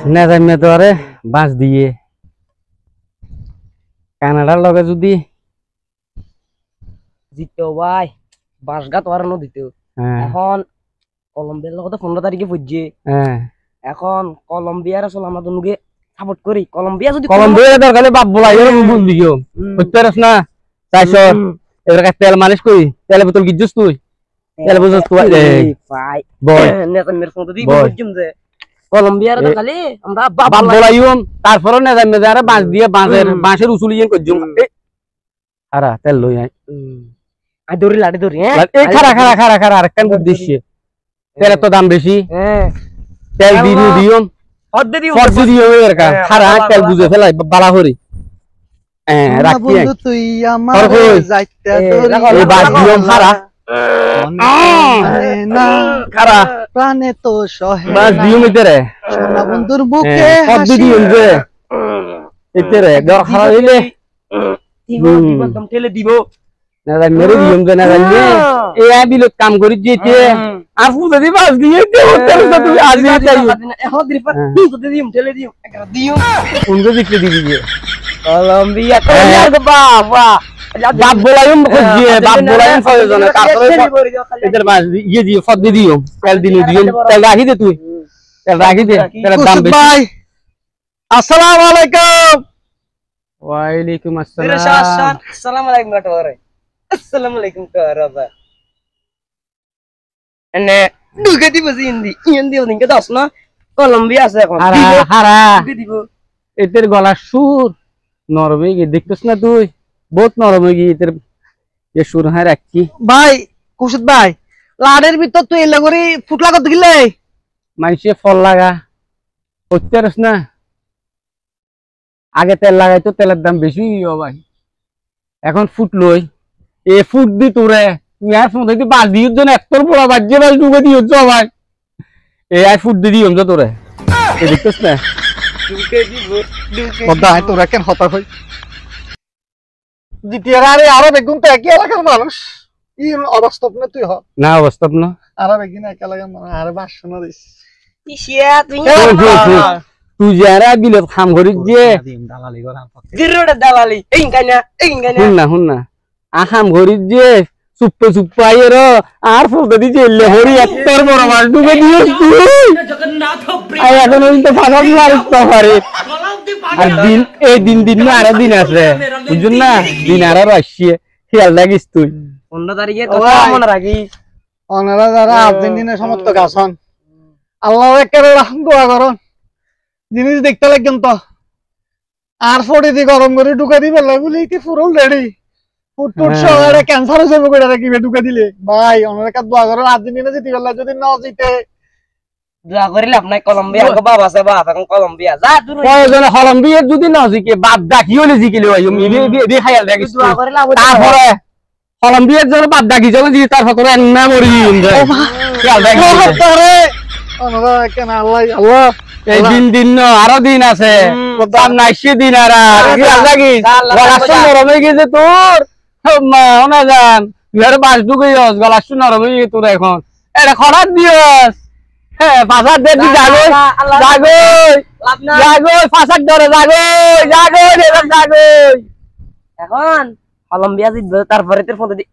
না জানি তো আরে বাঁশ দিয়ে কানাডার লগে যদি জিতো ভাই বাঁশগাত আর নদীতে এখন কলম্বিয়ার লগে 15 তারিখে পড়ছে। এখন কলম্বিয়ার আসলে আমরা দুনুকে সাপোর্ট করি। কলম্বিয়া যদি কলম্বিয়া দরকার বাপ বলাই বুঝবি কেউ বুঝতে পারছ না। চাইছো এবার তেল মালিশ করি তেলের বোতল গিজুস তুই তেল বুঝছ তুই ভাই বল নেতা মেরে ফোন দিই বুঝছুম যে কলম্বিয়ার দরকারে আমরা বাপ বলাইম তারপরে না জানি যে আরে বাঁশ দিয়ে বাঁশের উসুলিয়েন কইজুম আরা তেল লই আই আই দড়ি লাড়ি দড়ি এই খারা খারা খারা খারা আরেকখান উদ্দেশ্যে তেলের তো দাম বেশি তেল দিম অর্ধে দিও এর কা খারা তেল বুঝে ফেলাই বালা করি রাখি বন্ধু তুই আমার যাইতা তোর এই বাস দিও খারা না খারা প্রাণে তো সহে বাস দিও মিতেরে সোনা বন্ধুর বুকে হাসি দিও যে ইতেরে দর খারা হইলে দিব একদম ঠেলে দিব না জানি মেরে দিও যে না জানি এই আবিল কাম করি যেতে আপু যদি বাস দিয়ে তুই আজ চাই এখন দিন পর তো দিম ঠেলে দিম একটা দিম উনকে দিতে দিবি যে কলম্বিয়া বাবা বাপ বলাইম যে বাপ বলাইম প্রয়োজন তারপরে এদের বাস ইয়ে দিও ফদ দিও তেল দিও তেল রাখি দে তুই তেল রাখি দে তেল দাম বেশি ভাই আসসালামু আলাইকুম ওয়ালাইকুম আসসালাম আসসালামু আলাইকুম কাটরে আসসালামু আলাইকুম কারবা এনে দুকে দিব হিন্দি ওদিনকে দাস না কলম্বিয়া আছে এখন হারা দিব এদের গলা সুর নরম হয়ে গিয়ে দেখতেছ না তুই বহুত নরম হয়ে গিয়ে এদের এ সুর হয় রাখছি ভাই কুশিত ভাই লাড়ের ভিতর তুই এলা করে ফুটলা কত গিলে মানুষে ফল লাগা করতে পারিস না আগে তেল লাগাই তো তেলের দাম বেশি ভাই এখন ফুট লই এ ফুট দি তোরে তুই আর ফোন থেকে বাস দিও জন একতর বড় বাজে বাস ঢুকে দিও ভাই এ আর ফুট দি দিও তোরে এ দেখতেছ না দুকে দিব বদা তোরা কেন হতা হই দ্বিতীয় আরে আরো বেগুন তো একই এলাকার মানুষ ই অবাস্তব না তুই হ না অবস্থা না আরো বেগুন এক এলাকার মানুষ আরে বাস শোনা দিস ইসিয়া তুই তুই যারা বিলত খাম করিস যে জিরোটা দালালি এই কানা শুন না আখাম করিস যে চুপ্পে আইর আর ফুলতে দিছে এলে হরি একটার বড় মাছ ঢুকে দিয়েছ তুই আই এখন ওই তো ফাঁসাত মারিস তো পারে আর দিন এই দিন না আরো দিন আছে বুঝুন না দিন আরো আসছে খেয়াল রাখিস তুই 15 তারিখে কথা মনে রাখিস ওনারা যারা আর্জেন্টিনা সমর্থক আছেন আল্লাহ একেবারে দোয়া করুন জিনিস দেখতে লাগেন তো আর ফোড়ে দি গরম করে ঢুকা দিবে বলে কি পুরো রেডি ফুটফুট সহরে ক্যান্সার হয়ে যাবে কইরা রাখিবে ঢুকা দিলে ভাই ওনারা কা দোয়া করুন আর্জেন্টিনা জিতে গেল যদি না জিতে দোয়া করিলে আপনি কলম্বিয়া গো বাবা আছে বাবা এখন কলম্বিয়া যা দূর প্রয়োজন কলম্বিয়া যদি না জিকে বাপ ডাকি হলে জিকিলে ভাই বি খায়াল রাখিস দোয়া করিলে তারপরে কলম্বিয়ার জন্য বাপ ডাকি যাবে জি তার ফটো না মরি খেয়াল রাখিস আরে ওনারা কেন আল্লাহ এই দিন না আরো দিন আছে দাম নাইছে দিন আর খেয়াল রাখিস গলাশু নরম হয়ে গেছে তোর না জান তুই আর বাস ঢুকে যাস গলাশু নরম হয়ে গেছে তোর এখন এটা খরার দিয়স হ্যাঁ ফাঁসার দে তুই জাগোই ফাঁসার ধরে জাগোই এখন কলম্বিয়া জিতবে তারপরে তোর ফটো দি